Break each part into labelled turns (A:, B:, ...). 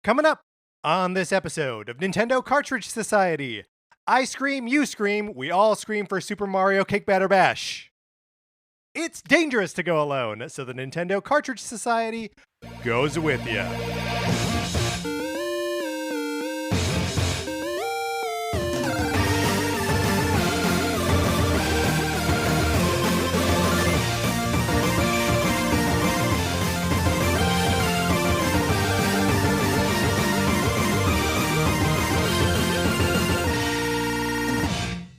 A: Coming up on this episode of Nintendo Cartridge Society, I scream, you scream, we all scream for Super Mario Cake Batter Bash. It's dangerous to go alone, so the Nintendo Cartridge Society goes with you.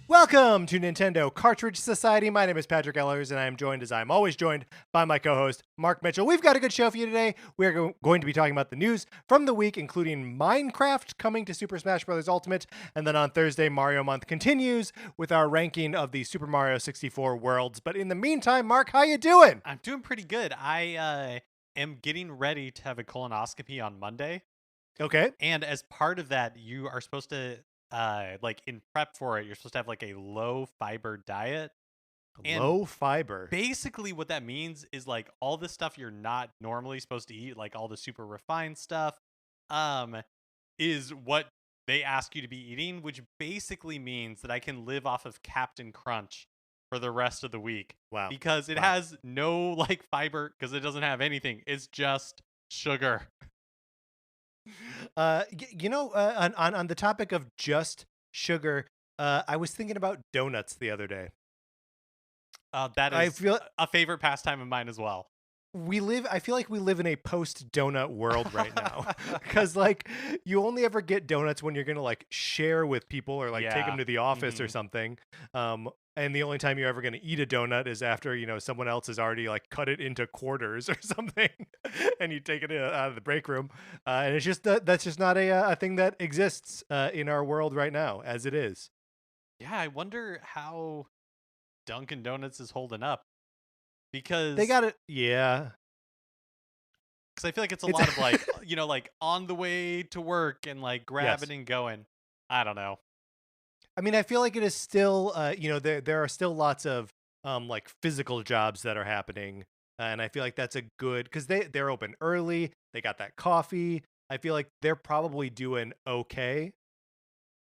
A: Welcome to Nintendo Cartridge Society. My name is Patrick Ellers, and I am joined, as I'm always joined, by my co-host, Mark Mitchell. We've got a good show for you today. We're going to be talking about the news from the week, including Minecraft coming to Super Smash Bros. Ultimate, and then on Thursday, Mario Month continues with our ranking of the Super Mario 64 worlds. But in the meantime, Mark, how you doing?
B: I'm doing pretty good. I am getting ready to have a colonoscopy on Monday.
A: Okay.
B: And as part of that, you are supposed to... in prep for it, you're supposed to have like a low fiber diet.
A: Low fiber.
B: Basically what that means is like all the stuff you're not normally supposed to eat, like all the super refined stuff, is what they ask you to be eating, which basically means that I can live off of Captain Crunch for the rest of the week.
A: Wow.
B: Because it has no like fiber, because it doesn't have anything. It's just sugar.
A: On the topic of just sugar, I was thinking about donuts the other day.
B: That is a favorite pastime of mine as well.
A: I feel like we live in a post-donut world right now, because like you only ever get donuts when you're gonna like share with people or like take them to the office or something. And the only time you're ever going to eat a donut is after, someone else has already like cut it into quarters or something and you take it out of the break room. And it's just that's just not a thing that exists in our world right now as it is.
B: Yeah, I wonder how Dunkin' Donuts is holding up, because
A: they got it. Yeah.
B: Because I feel like it's a lot of like, like on the way to work and like grabbing and going. I don't know.
A: I mean, I feel like it is still, there are still lots of like physical jobs that are happening. And I feel like that's a good, because they're open early. They got that coffee. I feel like they're probably doing okay.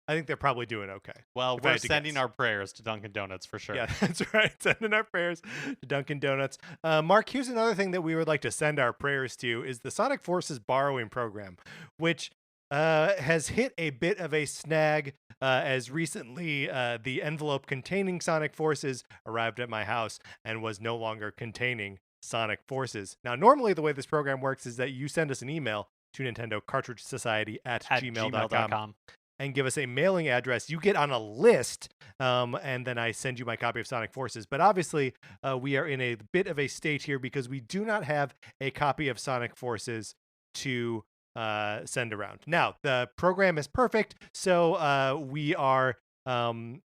A: I think they're probably doing okay.
B: Well, we're sending our prayers to Dunkin' Donuts for sure.
A: Yeah, that's right. Sending our prayers to Dunkin' Donuts. Mark, here's another thing that we would like to send our prayers to is the Sonic Forces borrowing program, which has hit a bit of a snag as recently the envelope containing Sonic Forces arrived at my house and was no longer containing Sonic Forces. Now, normally the way this program works is that you send us an email to Nintendo Cartridge Society at gmail.com and give us a mailing address. You get on a list, and then I send you my copy of Sonic Forces. But obviously, we are in a bit of a state here because we do not have a copy of Sonic Forces to send around. Now, the program is perfect, so we are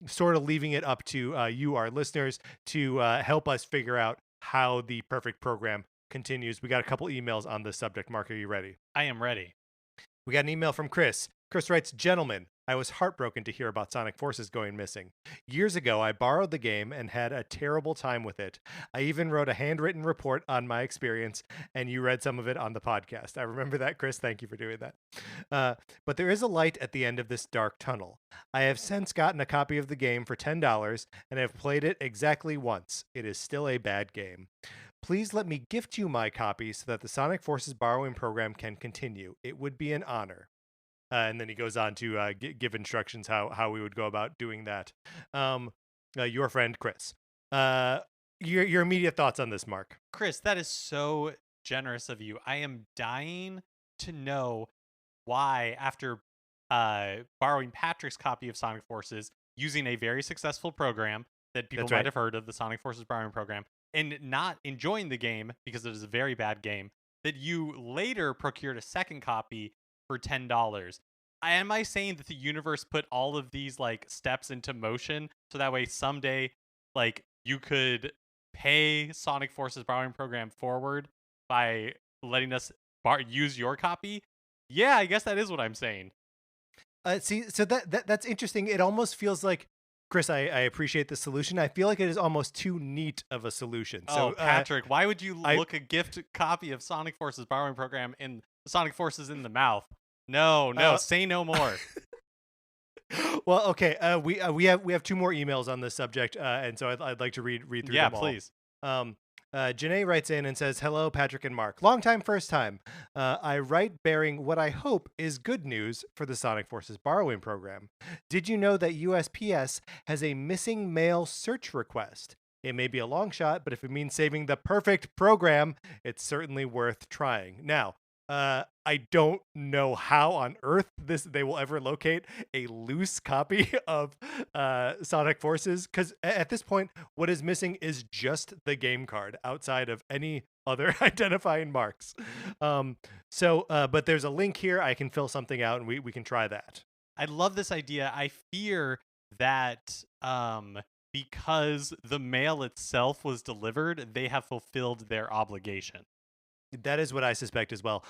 A: sort of leaving it up to you, our listeners, to help us figure out how the perfect program continues. We got a couple emails on this subject. Mark, are you ready?
B: I am ready.
A: We got an email from Chris. Chris writes, "Gentlemen, I was heartbroken to hear about Sonic Forces going missing. Years ago, I borrowed the game and had a terrible time with it. I even wrote a handwritten report on my experience, and you read some of it on the podcast." I remember that, Chris. Thank you for doing that. But there is a light at the end of this dark tunnel. I have since gotten a copy of the game for $10 and have played it exactly once. It is still a bad game. Please let me gift you my copy so that the Sonic Forces borrowing program can continue. It would be an honor. And then he goes on to give instructions how we would go about doing that. Your friend, Chris. Your immediate thoughts on this, Mark?
B: Chris, that is so generous of you. I am dying to know why, after borrowing Patrick's copy of Sonic Forces, using a very successful program that people might have heard of, the Sonic Forces borrowing program, and not enjoying the game because it is a very bad game, that you later procured a second copy for $10. Am I saying that the universe put all of these like steps into motion so that way someday like you could pay Sonic Forces borrowing program forward by letting us use your copy? Yeah, I guess that is what I'm saying.
A: So that's interesting. It almost feels like, Chris, I appreciate the solution. I feel like it is almost too neat of a solution. So,
B: Patrick, why would you look a gift copy of Sonic Forces borrowing program in Sonic Forces in the mouth? No,
A: Uh,
B: say no more.
A: well, okay. We have two more emails on this subject, and so I'd like to read through
B: Yeah,
A: them all.
B: please.
A: Um, Janae writes in and says, "Hello, Patrick and Mark. Long time, first time. I write bearing what I hope is good news for the Sonic Forces borrowing program. Did you know that USPS has a missing mail search request? It may be a long shot, but if it means saving the perfect program, it's certainly worth trying." Now, I don't know how on earth they will ever locate a loose copy of Sonic Forces, because at this point, what is missing is just the game card outside of any other identifying marks. But there's a link here. I can fill something out, and we can try that.
B: I love this idea. I fear that because the mail itself was delivered, they have fulfilled their obligation.
A: That is what I suspect as well.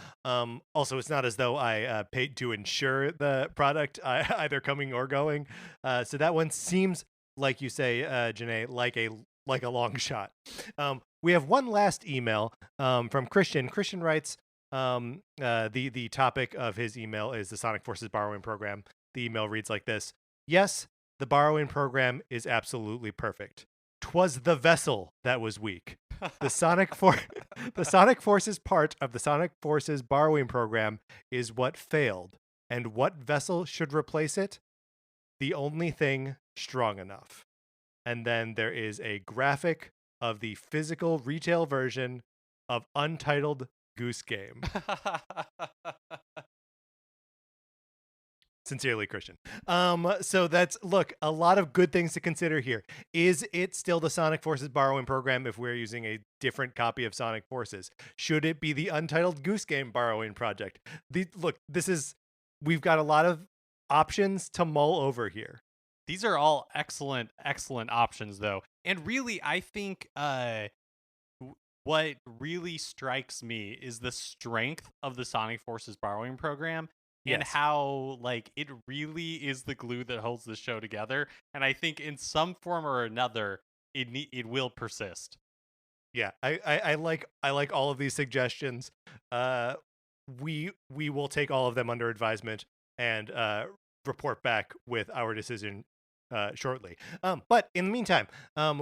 A: Also, it's not as though I paid to insure the product either coming or going. So that one seems, like you say, Janae, like a long shot. We have one last email from Christian. Christian writes, the topic of his email is the Sonic Forces borrowing program. The email reads like this: "Yes, the borrowing program is absolutely perfect. 'Twas the vessel that was weak. The the Sonic Forces part of the Sonic Forces borrowing program is what failed. And what vessel should replace it? The only thing strong enough." And then there is a graphic of the physical retail version of Untitled Goose Game. Sincerely, Christian. So that's, look, a lot of good things to consider here. Is it still the Sonic Forces borrowing program if we're using a different copy of Sonic Forces? Should it be the Untitled Goose Game borrowing project? We've got a lot of options to mull over here.
B: These are all excellent options, though. And really, I think what really strikes me is the strength of the Sonic Forces borrowing program and
A: Yes.
B: how like it really is the glue that holds the show together. And I think in some form or another, it will persist.
A: Yeah, I like all of these suggestions. We will take all of them under advisement and report back with our decision shortly. But in the meantime,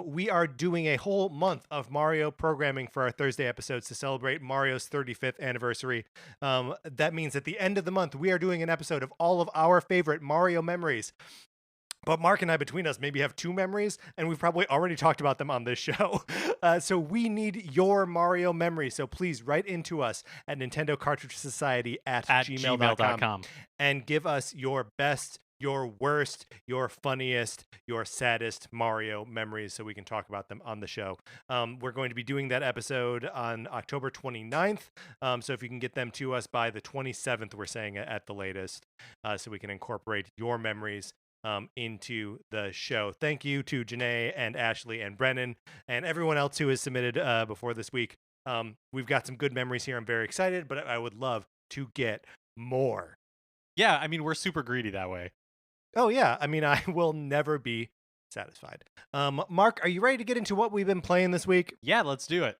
A: we are doing a whole month of Mario programming for our Thursday episodes to celebrate Mario's 35th anniversary. That means at the end of the month, we are doing an episode of all of our favorite Mario memories. But Mark and I, between us, maybe have two memories, and we've probably already talked about them on this show. So we need your Mario memories. So please write into us at Nintendo Cartridge Society at gmail.com and give us your best, your worst, your funniest, your saddest Mario memories so we can talk about them on the show. We're going to be doing that episode on October 29th. So if you can get them to us by the 27th, we're saying at the latest, so we can incorporate your memories into the show. Thank you to Janae and Ashley and Brennan and everyone else who has submitted before this week. We've got some good memories here. I'm very excited, but I would love to get more.
B: Yeah, I mean, we're super greedy that way.
A: Oh, yeah. I mean, I will never be satisfied. Mark, are you ready to get into what we've been playing this week?
B: Yeah, let's do it.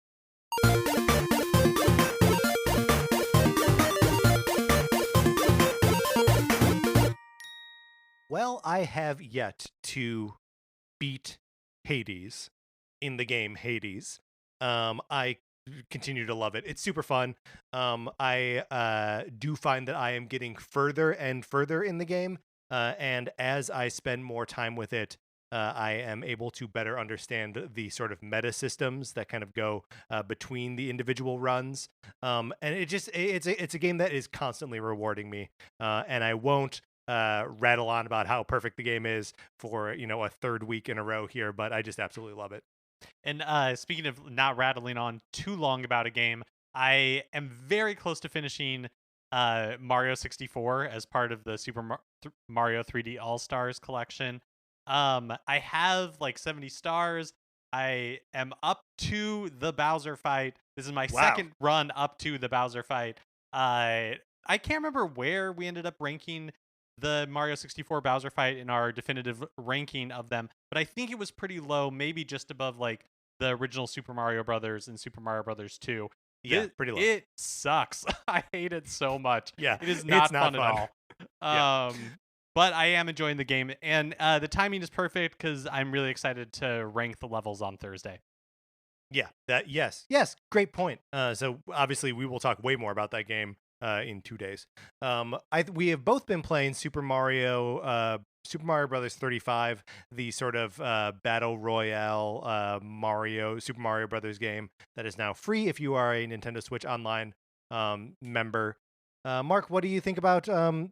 A: Well, I have yet to beat Hades in the game Hades. I continue to love it. It's super fun. I do find that I am getting further and further in the game. And as I spend more time with it, I am able to better understand the sort of meta systems that kind of go between the individual runs. And it's a game that is constantly rewarding me. And I won't rattle on about how perfect the game is for a third week in a row here, but I just absolutely love it.
B: And speaking of not rattling on too long about a game, I am very close to finishing Mario 64 as part of the Mario 3D All Stars collection. I have like 70 stars. I am up to the Bowser fight. This is my second run up to the Bowser fight. I can't remember where we ended up ranking the Mario 64 Bowser fight in our definitive ranking of them, but I think it was pretty low, maybe just above like the original Super Mario Brothers and Super Mario Brothers 2.
A: Yeah, pretty low.
B: It sucks. I hate it so much.
A: Yeah,
B: It is
A: it's
B: not
A: not
B: fun at
A: fun.
B: all.
A: Yeah.
B: But I am enjoying the game, and the timing is perfect because I'm really excited to rank the levels on Thursday.
A: Yeah, yes, great point. So obviously we will talk way more about that game in 2 days. We have both been playing Super Mario Brothers 35, the sort of battle royale Super Mario Brothers game that is now free if you are a Nintendo Switch Online member. Mark, what do you think about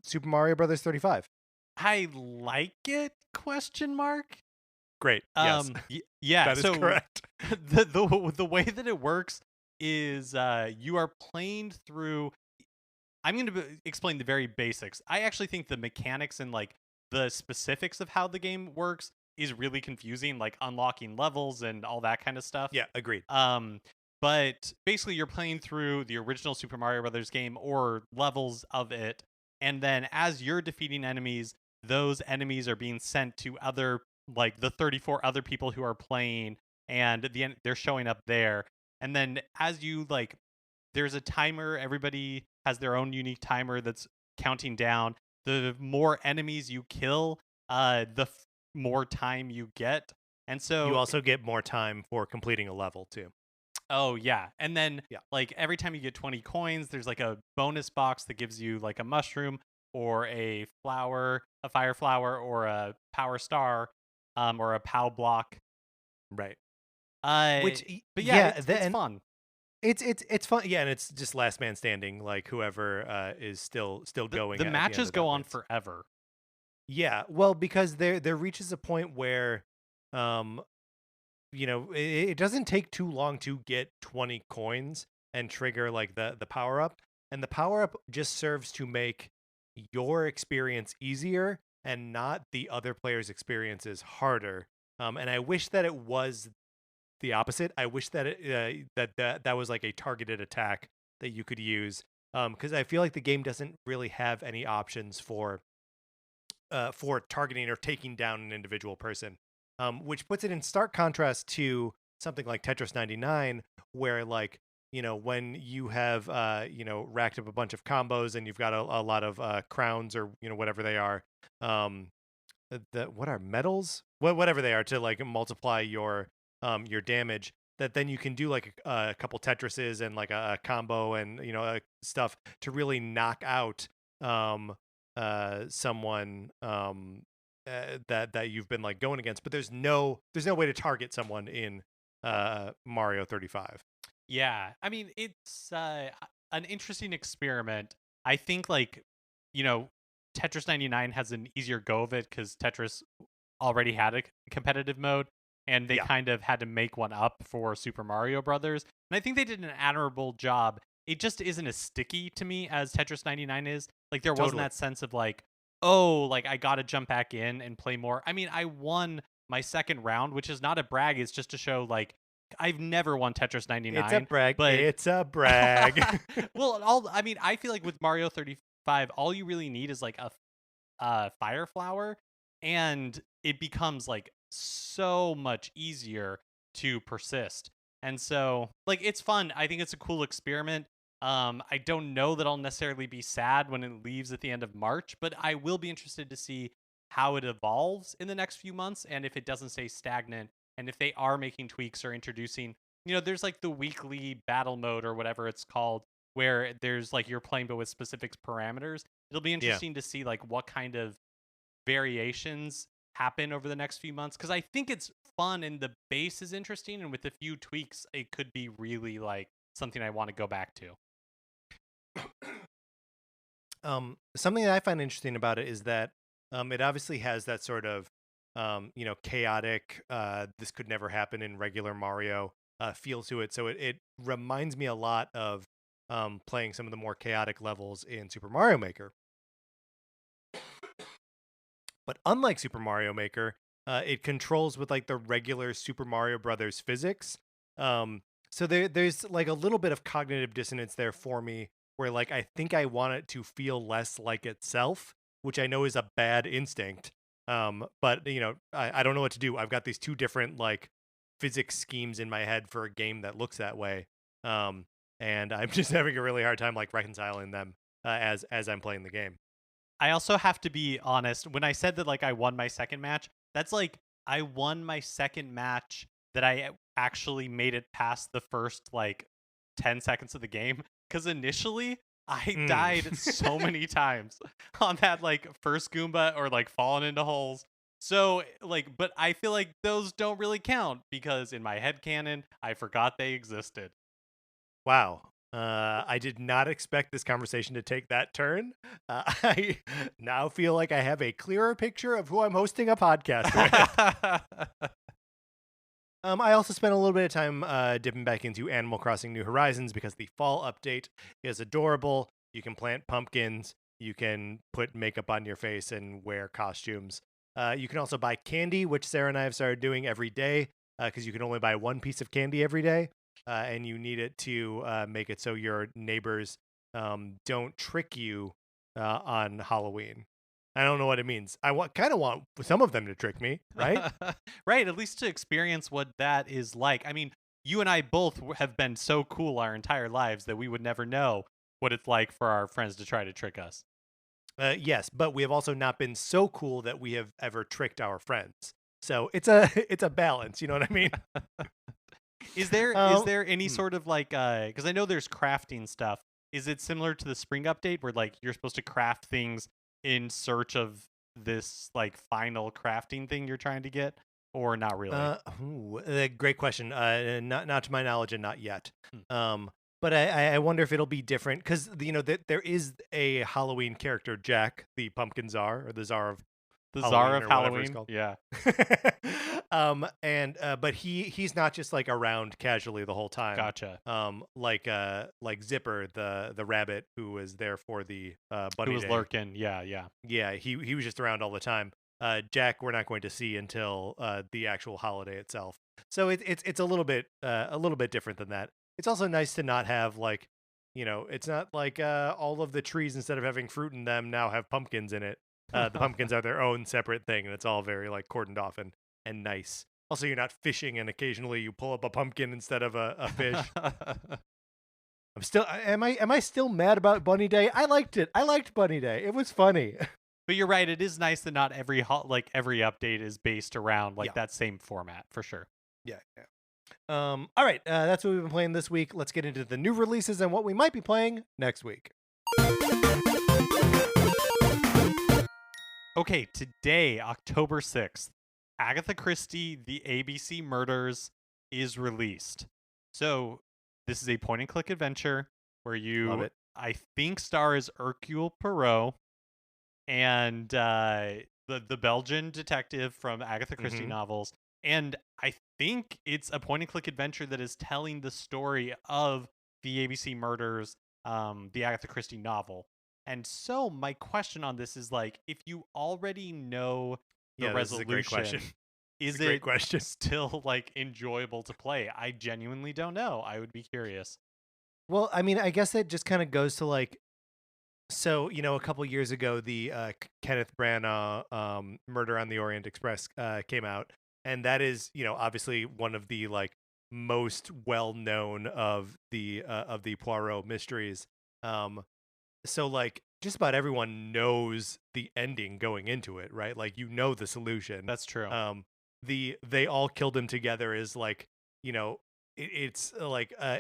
A: Super Mario Brothers 35?
B: I like it? Question mark.
A: Great. Yes,
B: Yeah.
A: that is
B: So
A: correct.
B: the way that it works is you are playing through. I'm going to explain the very basics. I actually think the mechanics and like the specifics of how the game works is really confusing, like unlocking levels and all that kind of stuff.
A: Yeah, agreed.
B: Um, but basically, you're playing through the original Super Mario Brothers game or levels of it, and then as you're defeating enemies, those enemies are being sent to other, like the 34 other people who are playing, and they're showing up there. And then as you like, there's a timer. Everybody has their own unique timer that's counting down. The more enemies you kill, more time you get. And
A: You
B: so
A: also get more time for completing a level too.
B: oh yeah. And then
A: Yeah.
B: like every time you get 20 coins, there's like a bonus box that gives you like a mushroom or a flower, a fire flower or a power star or a pow block.
A: Right.
B: Uh
A: Which
B: but yeah,
A: yeah,
B: it's fun.
A: it's fun. Yeah, and it's just last man standing, like whoever is still going
B: The
A: at the end
B: matches
A: of that
B: go on
A: race.
B: forever.
A: Yeah, well, because there reaches a point where um it doesn't take too long to get 20 coins and trigger like the power up, and the power up just serves to make your experience easier and not the other player's experiences harder. And I wish that it was the opposite. I wish that that was like a targeted attack that you could use, because I feel like the game doesn't really have any options for targeting or taking down an individual person, which puts it in stark contrast to something like Tetris 99, where like when you have racked up a bunch of combos and you've got a lot of crowns or whatever they are, um, what are medals, whatever they are, to like multiply your damage, that then you can do like a couple Tetrises and like a combo and stuff to really knock out someone that you've been like going against, but there's no way to target someone in Mario 35.
B: Yeah. I mean, it's an interesting experiment. I think like, you know, Tetris 99 has an easier go of it cuz Tetris already had a competitive mode and they
A: Yeah,
B: kind of had to make one up for Super Mario Brothers. And I think they did an admirable job. It just isn't as sticky to me as Tetris 99 is. Like there wasn't
A: totally.
B: that sense of like, oh, like I got to jump back in and play more. I mean, I won my second round, which is not a brag, it's just to show like I've never won Tetris
A: It's a
B: 99,
A: brag.
B: but
A: It's a brag.
B: well, all I mean, I feel like with Mario 35, all you really need is like a fire flower, and it becomes like so much easier to persist. And so, like, it's fun. I think it's a cool experiment. I don't know that I'll necessarily be sad when it leaves at the end of March, but I will be interested to see how it evolves in the next few months and if it doesn't stay stagnant and if they are making tweaks or introducing, there's like the weekly battle mode or whatever it's called where there's like you're playing but with specific parameters. It'll be
A: Yeah.
B: interesting to see like what kind of variations happen over the next few months because I think it's fun and the base is interesting and with a few tweaks it could be really like something I want to go back to.
A: Something that I find interesting about it is that it obviously has that sort of chaotic, this could never happen in regular Mario feel to it. So it reminds me a lot of playing some of the more chaotic levels in Super Mario Maker. But unlike Super Mario Maker, it controls with like the regular Super Mario Brothers physics. So there's like a little bit of cognitive dissonance there for me, where like I think I want it to feel less like itself, which I know is a bad instinct. But I don't know what to do. I've got these two different like physics schemes in my head for a game that looks that way. and I'm just having a really hard time like reconciling them as I'm playing the game.
B: I also have to be honest. When I said that, like, I won my second match, that's like I won my second match that I actually made it past the first like 10 seconds of the game. Because initially I
A: Mm.
B: died so many times on that like first Goomba or like falling into holes. So like, but I feel like those don't really count because in my head canon, I forgot they existed.
A: Wow. I did not expect this conversation to take that turn. I now feel like I have a clearer picture of who I'm hosting a podcast with. I also spent a little bit of time dipping back into Animal Crossing New Horizons because the fall update is adorable. You can plant pumpkins. You can put makeup on your face and wear costumes. You can also buy candy, which Sarah and I have started doing every day because you can only buy one piece of candy every day. And you need it to make it so your neighbors don't trick you on Halloween. I don't know what it means. I kind of want some of them to trick me, right?
B: Right, at least to experience what that is like. I mean, you and I both have been so cool our entire lives that we would never know what it's like for our friends to try to trick us.
A: Yes, but we have also not been so cool that we have ever tricked our friends. So it's a it's a balance. You know what I mean?
B: Is there any
A: Hmm.
B: sort of like because I know there's crafting stuff. Is it similar to the spring update where like you're supposed to craft things in search of this like final crafting thing you're trying to get, or not really?
A: Great question. Not to my knowledge, and not yet.
B: Hmm.
A: Um, but I wonder if it'll be different because you know that there is a Halloween character, Jack, the pumpkin czar or the czar of
B: The Czar
A: Halloween
B: of
A: or whatever it's
B: Halloween?
A: called.
B: Yeah.
A: And but he's not just like around casually the whole time.
B: Gotcha.
A: Like Zipper, the rabbit who was there for the
B: Who
A: bunny
B: was
A: day.
B: lurking? Yeah, yeah.
A: Yeah, he was just around all the time. Jack, we're not going to see until the actual holiday itself. So it's a little bit different than that. It's also nice to not have like, you know, it's not like all of the trees instead of having fruit in them now have pumpkins in it. The pumpkins are their own separate thing, and it's all very like cordoned off and nice. Also, you're not fishing, and occasionally you pull up a pumpkin instead of a fish. I'm still am I still mad about Bunny Day? I liked it. I liked Bunny Day. It was funny.
B: But you're right. It is nice that not every like every update is based around like
A: Yeah.
B: that same format for sure.
A: Yeah. All right. That's what we've been playing this week. Let's get into the new releases and what we might be playing next week.
B: Okay, today, October 6th, Agatha Christie, The ABC Murders is released. So, this is a point and click adventure where
A: Love
B: you,
A: it.
B: I think, star as Hercule Poirot and the Belgian detective from Agatha Christie
A: Mm-hmm.
B: novels. And I think it's a point and click adventure that is telling the story of the ABC Murders, the Agatha Christie novel. And so my question on this is like, if you already know the
A: Yeah, this is a great question.
B: resolution,
A: It's a
B: is
A: great
B: it
A: question.
B: still like enjoyable to play? I genuinely don't know. I would be curious.
A: Well, I mean, I guess that just kind of goes to like, so you know, a couple years ago, the Kenneth Branagh Murder on the Orient Express came out, and that is, you know, obviously one of the like most well known of the Poirot mysteries. Um, so like just about everyone knows the ending going into it, right? Like you know the solution.
B: That's true.
A: They all killed him together is like, you know, it's like I'm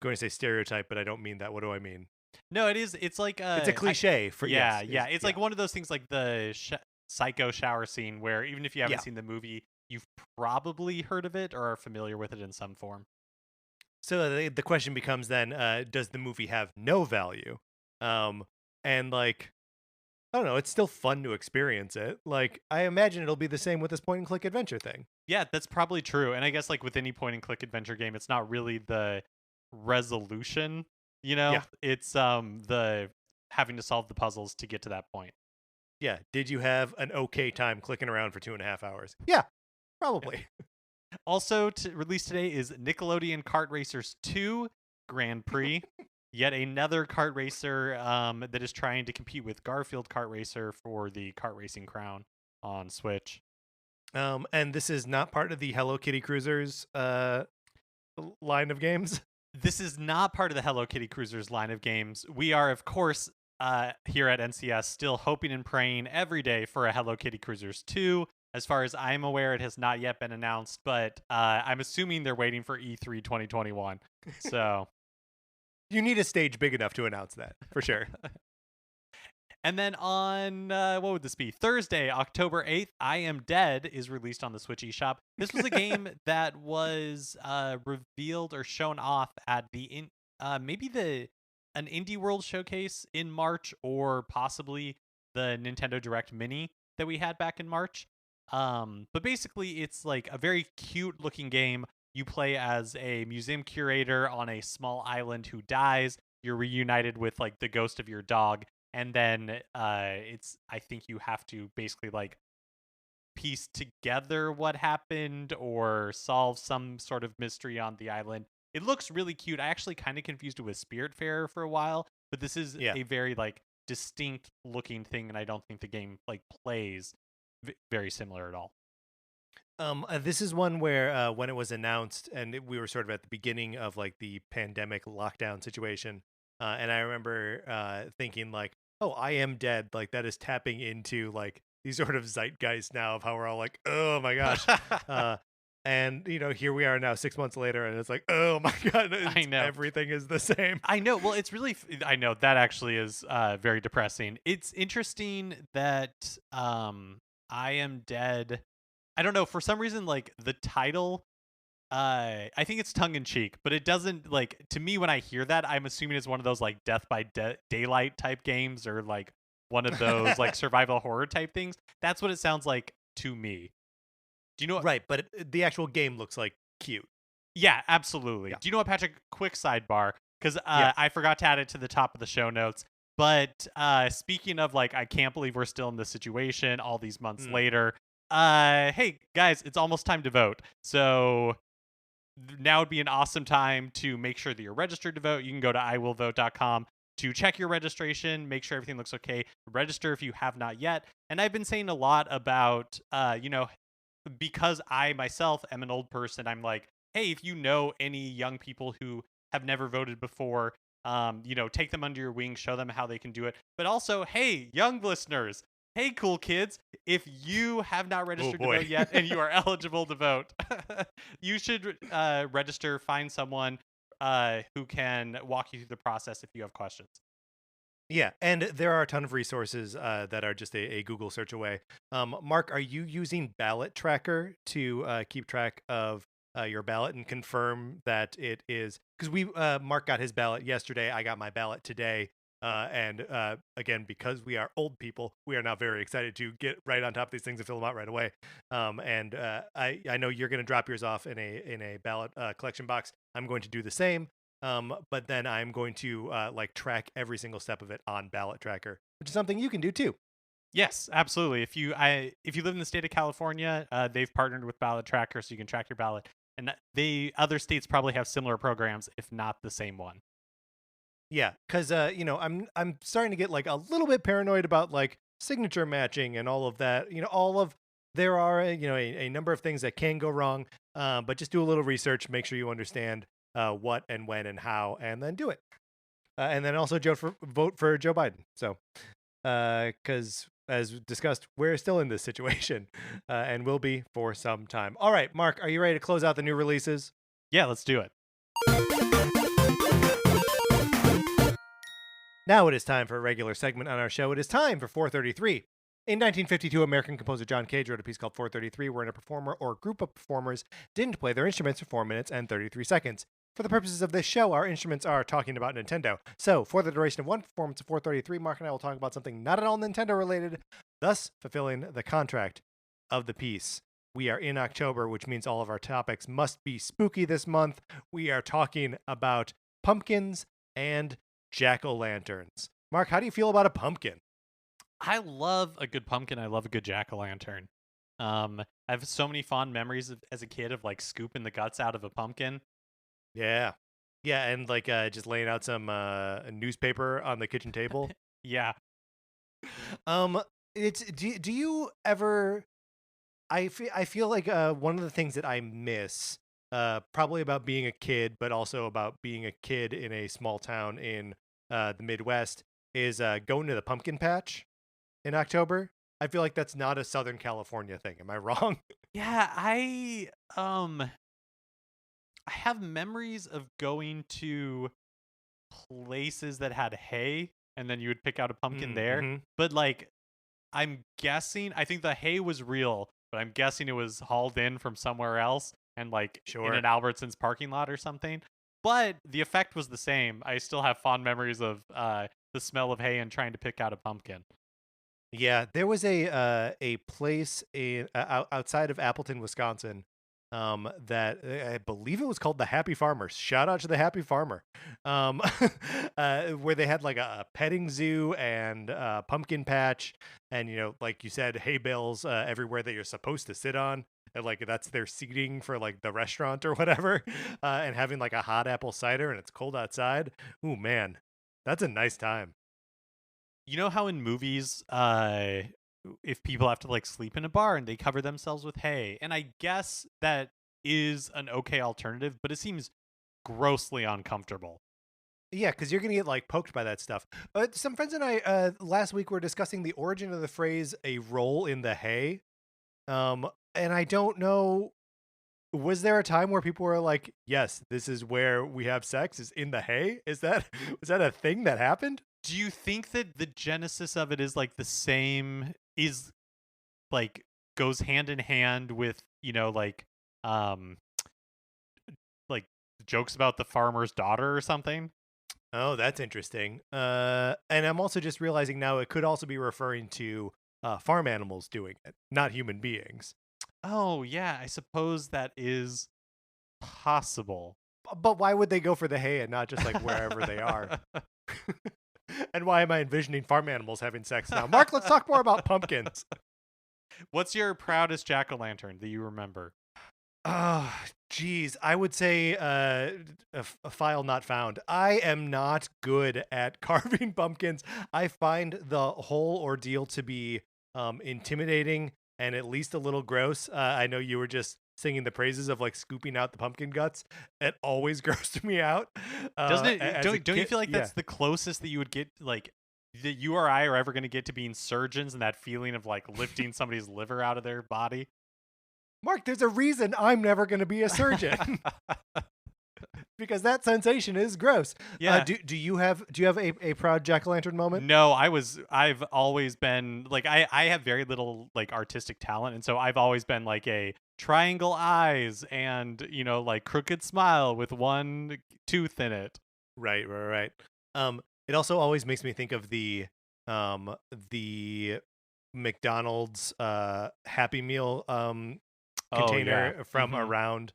A: going to say stereotype, but I don't mean that. What do I mean?
B: No, it is. It's like
A: It's a cliche for
B: yeah,
A: yes,
B: yeah. It's like one of those things like the psycho shower scene where even if you haven't
A: yeah.
B: seen the movie, you've probably heard of it or are familiar with it in some form.
A: So the question becomes then, does the movie have no value? Um, and like I don't know, it's still fun to experience it. Like I imagine it'll be the same with this point and click adventure thing.
B: Yeah, that's probably true. And I guess like with any point and click adventure game, it's not really the resolution, you know?
A: Yeah.
B: It's the having to solve the puzzles to get to that point.
A: Yeah. Did you have an okay time clicking around for 2.5 hours? Yeah, probably.
B: Also to release today is Nickelodeon Kart Racers 2 Grand Prix. Yet another kart racer that is trying to compete with Garfield Kart Racer for the kart racing crown on Switch.
A: And this is not part of the Hello Kitty Cruisers line of games.
B: This is not part of the Hello Kitty Cruisers line of games. We are, of course, here at NCS still hoping and praying every day for a Hello Kitty Cruisers 2. As far as I'm aware, it has not yet been announced, but I'm assuming they're waiting for E3 2021. So
A: You need a stage big enough to announce that, for sure.
B: And then on, what would this be? Thursday, October 8th, I Am Dead is released on the Switch eShop. This was a game that was revealed or shown off at maybe an Indie World showcase in March, or possibly the Nintendo Direct Mini that we had back in March. But basically, it's like a very cute looking game. You play as a museum curator on a small island who dies. You're reunited with like the ghost of your dog. And then I think you have to basically like piece together what happened or solve some sort of mystery on the island. It looks really cute. I actually kind of confused it with Spiritfarer for a while, but this is a very like distinct looking thing, and I don't think the game like plays very similar at all.
A: This is one where when it was announced, and we were sort of at the beginning of like the pandemic lockdown situation, and I remember thinking like, "Oh, I Am Dead." Like that is tapping into like these sort of zeitgeist now of how we're all like, "Oh my gosh," and here we are now 6 months later, and it's like, "Oh my god,
B: I know
A: everything is the same."
B: I know. Well, it's really. I know that actually is very depressing. It's interesting that I Am Dead. I don't know, for some reason, like the title, I think it's tongue in cheek, but it doesn't like, to me when I hear that, I'm assuming it's one of those like Death by Daylight type games, or like one of those like survival horror type things. That's what it sounds like to me. Do you know what?
A: Right, but the actual game looks like cute.
B: Yeah, absolutely.
A: Yeah.
B: Do you know what, Patrick? Quick sidebar, because
A: Yes.
B: I forgot to add it to the top of the show notes. But speaking of like, I can't believe we're still in this situation all these months later. Hey guys, it's almost time to vote. So now would be an awesome time to make sure that you're registered to vote. You can go to iwillvote.com to check your registration, make sure everything looks okay. Register if you have not yet. And I've been saying a lot about, because I myself am an old person, I'm like, hey, if you know any young people who have never voted before, take them under your wing, show them how they can do it. But also, hey, young listeners, hey, cool kids, if you have not registered to vote yet and you are eligible to vote, you should register, find someone who can walk you through the process if you have questions.
A: Yeah, and there are a ton of resources that are just a Google search away. Mark, are you using Ballot Tracker to keep track of your ballot and confirm that it is? Because Mark got his ballot yesterday, I got my ballot today, and again, because we are old people, we are now very excited to get right on top of these things and fill them out right away. And I know you're going to drop yours off in a ballot collection box. I'm going to do the same. But then I'm going to like track every single step of it on Ballot Tracker, which is something you can do too.
B: Yes, absolutely. If you live in the state of California, they've partnered with Ballot Tracker, so you can track your ballot. And the other states probably have similar programs, if not the same one.
A: Yeah, because I'm starting to get like a little bit paranoid about like signature matching and all of that. There are a number of things that can go wrong, but just do a little research, make sure you understand what and when and how, and then do it. And then also vote for Joe Biden. So, because as discussed, we're still in this situation and will be for some time. All right, Mark, are you ready to close out the new releases?
B: Yeah, let's do it.
A: Now it is time for a regular segment on our show. It is time for 433. In 1952, American composer John Cage wrote a piece called 433, wherein a performer or group of performers didn't play their instruments for 4 minutes and 33 seconds. For the purposes of this show, our instruments are talking about Nintendo. So, for the duration of one performance of 433, Mark and I will talk about something not at all Nintendo related, thus fulfilling the contract of the piece. We are in October, which means all of our topics must be spooky this month. We are talking about pumpkins and jack-o'-lanterns. Mark, how do you feel about a pumpkin?
B: I love a good pumpkin. I love a good jack-o'-lantern. I have so many fond memories as a kid of like scooping the guts out of a pumpkin.
A: Yeah. Yeah, and like just laying out some newspaper on the kitchen table.
B: Yeah.
A: It's do you ever I feel like one of the things that I miss probably about being a kid, but also about being a kid in a small town in the Midwest, is going to the pumpkin patch in October. I feel like that's not a Southern California thing. Am I wrong?
B: Yeah, I have memories of going to places that had hay and then you would pick out a pumpkin there.
A: Mm-hmm.
B: But like I'm guessing I think the hay was real, but I'm guessing it was hauled in from somewhere else and like in an
A: Sure.
B: Albertsons parking lot or something. But the effect was the same. I still have fond memories of the smell of hay and trying to pick out a pumpkin.
A: Yeah, there was a place in outside of Appleton, Wisconsin, that I believe it was called the Happy Farmers. Shout out to the Happy Farmer, um, where they had like a petting zoo and pumpkin patch, and like you said, hay bales everywhere that you're supposed to sit on. And like that's their seating for like the restaurant or whatever, and having like a hot apple cider and it's cold outside. Ooh man, that's a nice time.
B: You know how in movies, if people have to like sleep in a barn, they cover themselves with hay, and I guess that is an okay alternative, but it seems grossly uncomfortable.
A: Yeah, because you're gonna get like poked by that stuff. Some friends and I last week were discussing the origin of the phrase "a roll in the hay," and I don't know. Was there a time where people were like, "Yes, this is where we have sex? Is in the hay? Is that was that a thing that happened?"
B: Do you think that the genesis of it is like the same? Is like goes hand in hand with um like jokes about the farmer's daughter or something?
A: Oh, that's interesting. And I'm also just realizing now it could also be referring to farm animals doing it, not human beings.
B: Oh yeah, I suppose that is possible.
A: But why would they go for the hay and not just like wherever they are? And why am I envisioning farm animals having sex now? Mark, let's talk more about pumpkins.
B: What's your proudest jack-o'-lantern that you remember?
A: Oh, geez. I would say a file not found. I am not good at carving pumpkins. I find the whole ordeal to be intimidating and at least a little gross. I know you were just singing the praises of like scooping out the pumpkin guts. It always grossed me out.
B: Doesn't it?
A: As a
B: Don't you
A: kid,
B: feel like
A: yeah.
B: that's the closest that you would get, like that you or I are ever going to get to being surgeons and that feeling of like lifting somebody's liver out of their body?
A: Mark, there's a reason I'm never going to be a surgeon because that sensation is gross.
B: Yeah.
A: Do you have a proud jack o' lantern moment?
B: No, I've always been like I have very little like artistic talent, and so I've always been like a triangle eyes and like crooked smile with one tooth in it.
A: Right, right, right. It also always makes me think of the McDonald's Happy Meal
B: Oh yeah.
A: container from around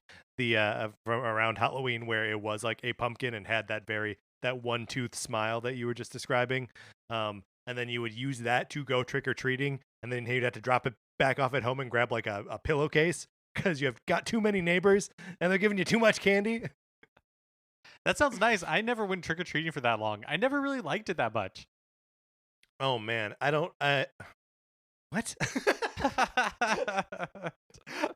A: Halloween where it was like a pumpkin and had that one tooth smile that you were just describing. And then you would use that to go trick or treating, and then you'd have to drop it back off at home and grab like a pillowcase because you have got too many neighbors and they're giving you too much candy.
B: That sounds nice. I never went trick or treating for that long. I never really liked it that much.
A: Oh man, I don't. What?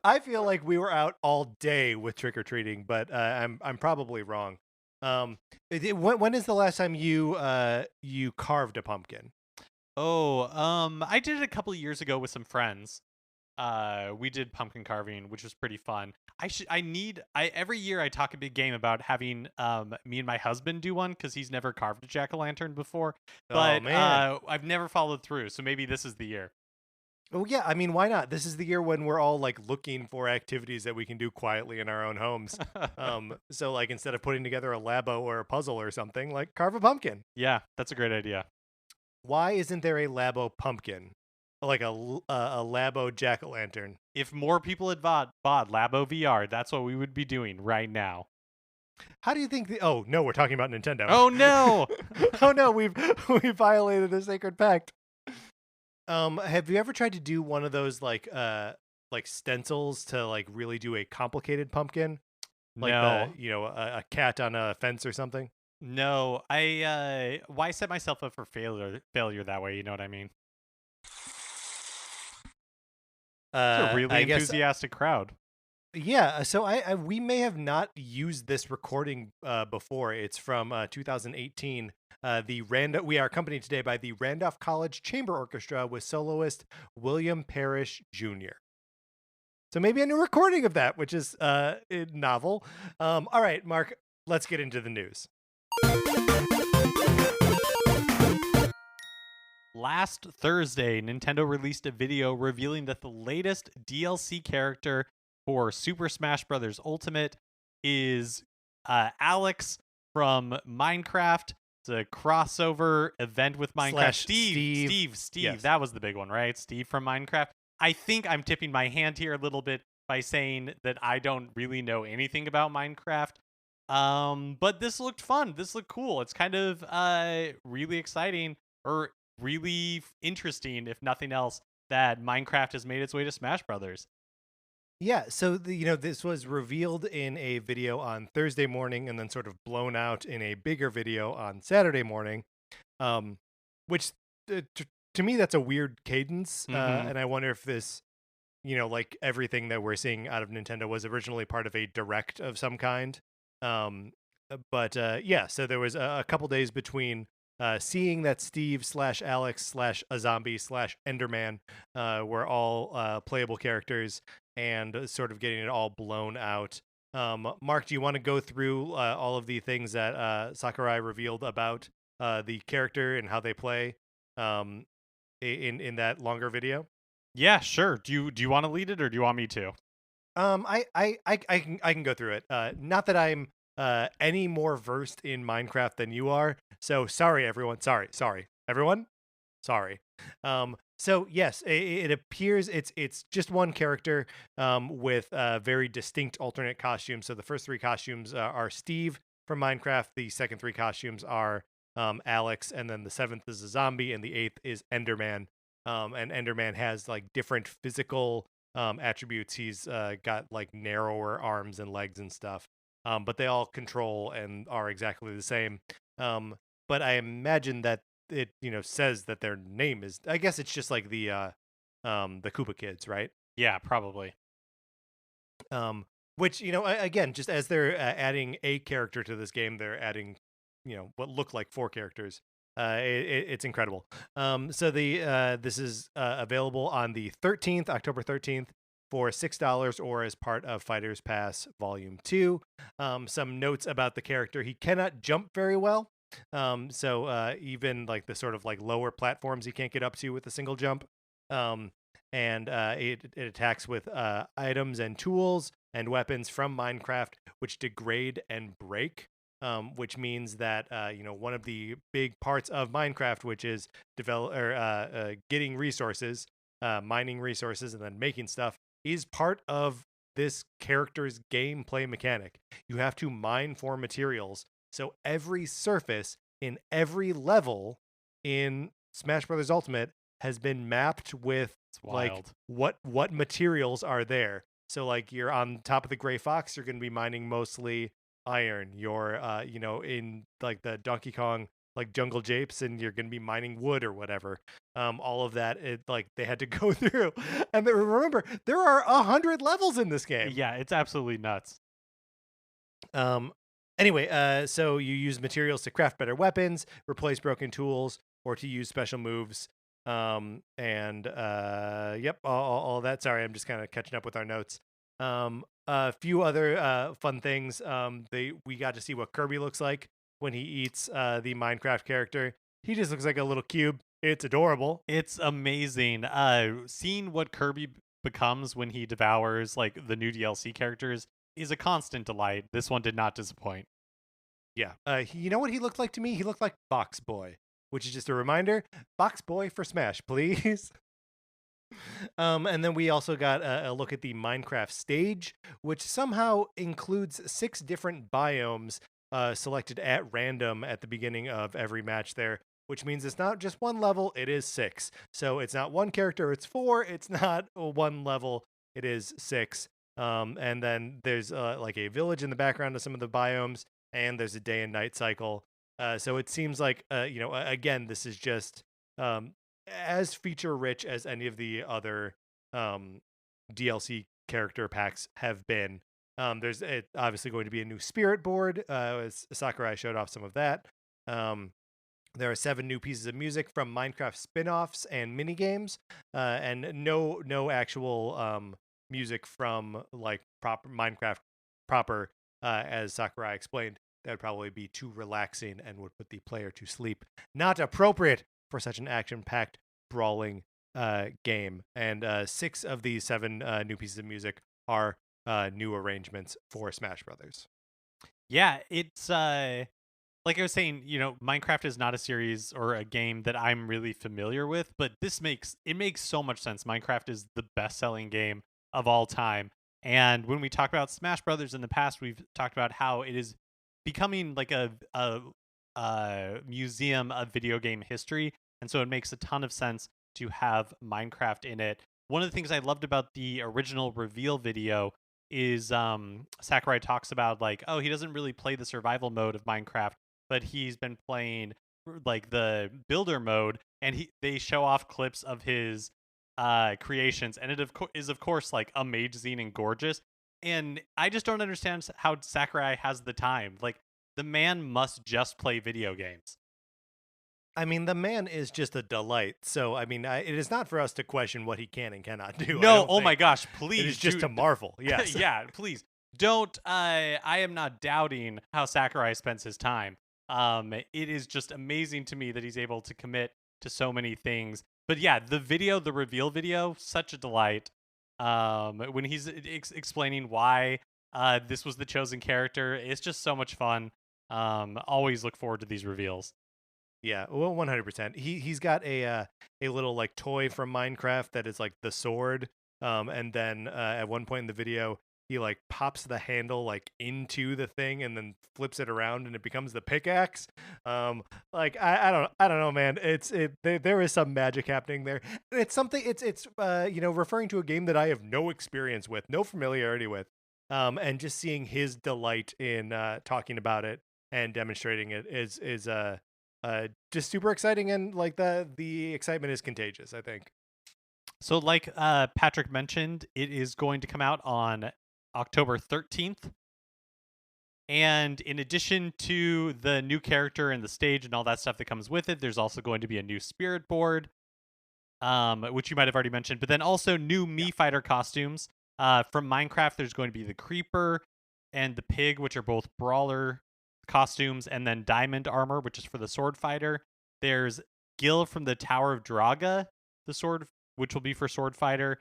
A: I feel like we were out all day with trick or treating, but I'm probably wrong. When is the last time you carved a pumpkin?
B: Oh, I did it a couple of years ago with some friends. We did pumpkin carving, which was pretty fun. Every year I talk a big game about having me and my husband do one because he's never carved a jack-o'-lantern before,
A: Oh
B: but
A: man.
B: I've never followed through. So maybe this is the year.
A: Oh yeah, I mean, why not? This is the year when we're all like looking for activities that we can do quietly in our own homes. So like instead of putting together a Labo or a puzzle or something, like carve a pumpkin.
B: Yeah, that's a great idea.
A: Why isn't there a Labo pumpkin? Like a Labo jack o' lantern?
B: If more people had bought Labo VR, that's what we would be doing right now.
A: How do you think the? Oh no, we're talking about Nintendo.
B: Oh no!
A: Oh no, we violated the sacred pact. Have you ever tried to do one of those like stencils to like really do a complicated pumpkin, like
B: No.
A: a cat on a fence or something?
B: No. I why set myself up for failure that way, you know what I mean? It's a really
A: I guess
B: enthusiastic crowd.
A: Yeah, so we may have not used this recording before. It's from 2018. We are accompanied today by the Randolph College Chamber Orchestra with soloist William Parrish Jr. So maybe a new recording of that, which is novel. All right, Mark, let's get into the news.
B: Last Thursday, Nintendo released a video revealing that the latest DLC character for Super Smash Bros. Ultimate is Alex from Minecraft. It's a crossover event with Minecraft.
A: Slash Steve. Yes.
B: That was the big one, right? Steve from Minecraft. I think I'm tipping my hand here a little bit by saying that I don't really know anything about Minecraft. But this looked fun. This looked cool. It's kind of really exciting, or really interesting, if nothing else, that Minecraft has made its way to Smash Brothers.
A: Yeah, so this was revealed in a video on Thursday morning and then sort of blown out in a bigger video on Saturday morning, which to me that's a weird cadence, and I wonder if this, like everything that we're seeing out of Nintendo was originally part of a direct of some kind. But yeah, so there was a couple days between seeing that Steve slash Alex slash a zombie slash Enderman were all playable characters and sort of getting it all blown out. Mark, do you want to go through all of the things that Sakurai revealed about the character and how they play in that longer video?
B: Yeah, sure. Do you want to lead it, or do you want me to?
A: I can go through it. Not that I'm any more versed in Minecraft than you are. So sorry, everyone. Sorry, everyone. Sorry. So yes, it appears it's just one character with very distinct alternate costumes. So the first three costumes are Steve from Minecraft. The second three costumes are Alex, and then the seventh is a zombie, and the eighth is Enderman. And Enderman has like different physical attributes. He's got like narrower arms and legs and stuff. But they all control and are exactly the same. But I imagine that it says that their name is. I guess it's just like the Koopa Kids, right?
B: Yeah, probably.
A: Which again, just as they're adding a character to this game, they're adding what look like four characters. It's incredible. So this is available on the 13th, October 13th, for $6 or as part of Fighters Pass Volume 2. Some notes about the character: he cannot jump very well. So even like the sort of like lower platforms he can't get up to with a single jump. And it attacks with items and tools and weapons from Minecraft, which degrade and break. Which means that one of the big parts of Minecraft, which is getting resources, mining resources, and then making stuff, is part of this character's gameplay mechanic. You have to mine for materials. So every surface in every level in Smash Bros. Ultimate has been mapped with like what materials are there. So like you're on top of the Gray Fox, you're going to be mining mostly iron. You're in like the Donkey Kong like jungle japes, and you're going to be mining wood or whatever. All of that, like they had to go through. And remember, there are 100 levels in this game.
B: Yeah, it's absolutely nuts.
A: Anyway, so you use materials to craft better weapons, replace broken tools, or to use special moves. Yep, all that. Sorry, I'm just kind of catching up with our notes. A few other fun things. We got to see what Kirby looks like when he eats the Minecraft character. He just looks like a little cube. It's adorable.
B: It's amazing. Seeing what Kirby becomes when he devours like the new DLC characters is a constant delight. This one did not disappoint.
A: Yeah. You know what he looked like to me? He looked like Box Boy, which is just a reminder. Box Boy for Smash, please. And then we also got a look at the Minecraft stage, which somehow includes 6 different biomes selected at random at the beginning of every match there, which means it's not just one level, it is 6. So it's not one character, it's 4. It's not one level, it is 6. And then there's like a village in the background of some of the biomes, and there's a day and night cycle. So it seems like, again, this is just as feature rich as any of the other DLC character packs have been. There's obviously going to be a new spirit board. As Sakurai showed off some of that. There are 7 new pieces of music from Minecraft spin-offs and mini games, and no actual music from like proper Minecraft proper. As Sakurai explained, that would probably be too relaxing and would put the player to sleep. Not appropriate for such an action-packed brawling game. And 6 of these 7 new pieces of music are new arrangements for Smash Brothers.
B: Yeah, it's like I was saying, Minecraft is not a series or a game that I'm really familiar with, but this makes so much sense. Minecraft is the best-selling game of all time. And when we talk about Smash Brothers in the past, we've talked about how it is becoming like a museum of video game history, and so it makes a ton of sense to have Minecraft in it. One of the things I loved about the original reveal video is Sakurai talks about like, oh, he doesn't really play the survival mode of Minecraft, but he's been playing like the builder mode, and they show off clips of his creations, and it is of course like amazing and gorgeous. And I just don't understand how Sakurai has the time. Like, the man must just play video games.
A: I mean, the man is just a delight. So, I mean, it is not for us to question what he can and cannot do.
B: No, oh my gosh, please.
A: It is just to marvel. Yes.
B: Yeah, please. Don't, I am not doubting how Sakurai spends his time. It is just amazing to me that he's able to commit to so many things. But yeah, the reveal video, such a delight. When he's explaining why this was the chosen character, it's just so much fun. Always look forward to these reveals.
A: Yeah, well, 100%. He's got a little like toy from Minecraft that is like the sword. And then at one point in the video, he like pops the handle like into the thing and then flips it around and it becomes the pickaxe. Like I don't know, man. There is some magic happening there. It's something. It's referring to a game that I have no experience with, no familiarity with. And just seeing his delight in talking about it and demonstrating it is just super exciting, and like the excitement is contagious, I think.
B: So like Patrick mentioned, it is going to come out on October 13th. And in addition to the new character and the stage and all that stuff that comes with it, there's also going to be a new spirit board, which you might have already mentioned, but then also new Mii Fighter costumes. From Minecraft, there's going to be the Creeper and the Pig, which are both brawler costumes, and then Diamond Armor, which is for the Sword Fighter. There's Gil from the Tower of Draga, the sword, which will be for Sword Fighter.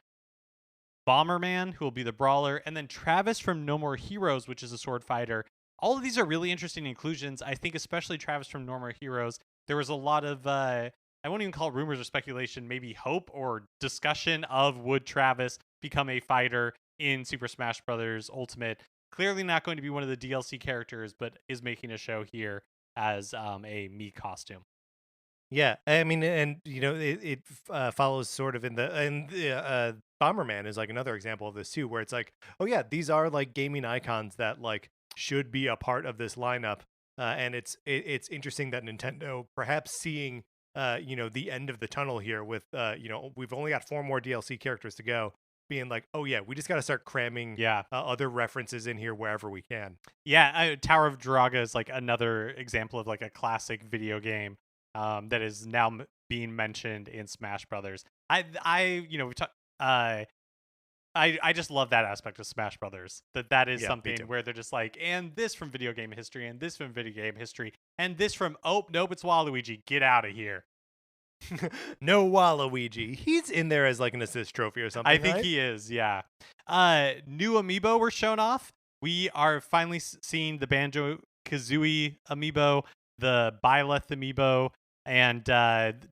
B: Bomberman, who will be the brawler, and then Travis from No More Heroes, which is a Sword Fighter. All of these are really interesting inclusions. I think especially Travis from No More Heroes. There was a lot of I won't even call it rumors or speculation, maybe hope or discussion of would Travis become a fighter in Super Smash Bros. Ultimate. Clearly not going to be one of the DLC characters, but is making a show here as a Mii costume.
A: Yeah, I mean, and it follows sort of in the Bomberman is like another example of this too, where it's like, oh yeah, these are like gaming icons that like should be a part of this lineup, and it's interesting that Nintendo perhaps seeing the end of the tunnel here with we've only got 4 more DLC characters to go, being like, oh yeah, we just got to start cramming other references in here wherever we can.
B: Yeah, Tower of Draga is like another example of like a classic video game that is now being mentioned in Smash Brothers. I just love that aspect of Smash Brothers. That is something where they're just like, and this from video game history, and this from video game history, and this from, oh nope, it's Waluigi, get out of here.
A: No Waluigi. He's in there as like an assist trophy or something.
B: I think he is, yeah. New amiibo were shown off. We are finally seeing the Banjo-Kazooie amiibo, the Byleth amiibo, and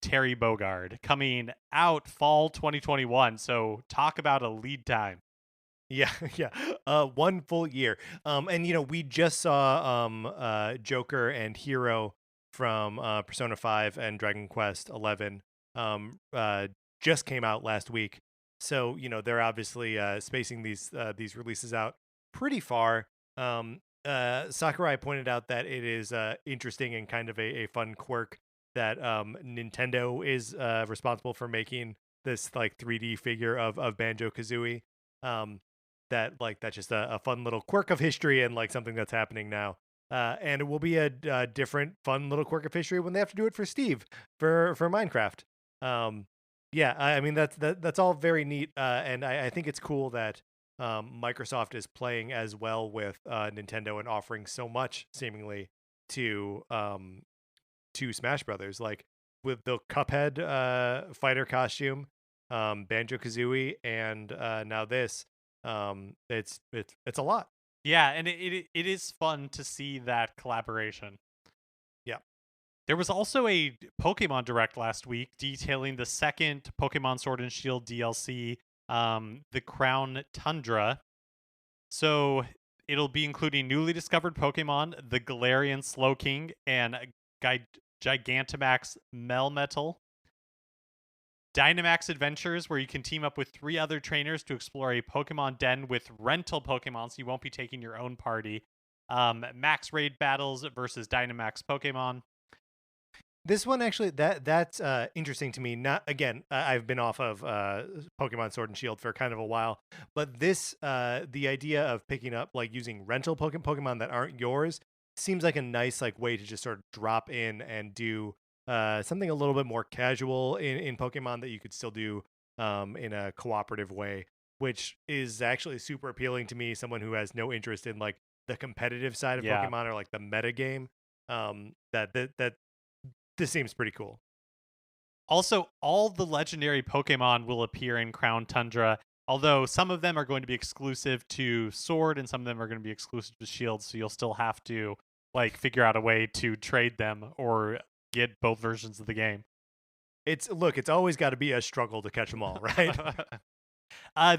B: Terry Bogard coming out fall 2021. So talk about a lead time.
A: Yeah, yeah. 1 full year. And we just saw Joker and Hero from Persona 5 and Dragon Quest 11 just came out last week. So, they're obviously spacing these releases out pretty far. Sakurai pointed out that it is interesting and kind of a fun quirk that Nintendo is responsible for making this like 3D figure of Banjo-Kazooie. that's just a fun little quirk of history and like something that's happening now. And it will be a different fun little quirk of history when they have to do it for Steve for Minecraft. Um, yeah, I mean that's all very neat, and I think it's cool that Microsoft is playing as well with Nintendo and offering so much seemingly to to Smash Brothers, like with the Cuphead fighter costume, Banjo Kazooie, and now this. It's a lot.
B: Yeah, and it is fun to see that collaboration.
A: Yeah.
B: There was also a Pokemon Direct last week detailing the second Pokemon Sword and Shield DLC, the Crown Tundra. So it'll be including newly discovered Pokemon, the Galarian Slowking, and Gigantamax Melmetal. Dynamax Adventures, where you can team up with 3 other trainers to explore a Pokemon den with rental Pokemon, so you won't be taking your own party. Max Raid battles versus Dynamax Pokemon.
A: This one actually that's interesting to me. Not again, I've been off of Pokemon Sword and Shield for kind of a while, but this the idea of picking up like using rental Pokemon that aren't yours seems like a nice like way to just sort of drop in and do something a little bit more casual in Pokemon that you could still do in a cooperative way, which is actually super appealing to me, someone who has no interest in like the competitive side of
B: Yeah.
A: Pokemon or like the meta game. That this seems pretty cool.
B: Also, all the legendary Pokemon will appear in Crown Tundra, although some of them are going to be exclusive to Sword and some of them are going to be exclusive to Shield, so you'll still have to like figure out a way to trade them or get both versions of the game.
A: It's always got to be a struggle to catch them all, right?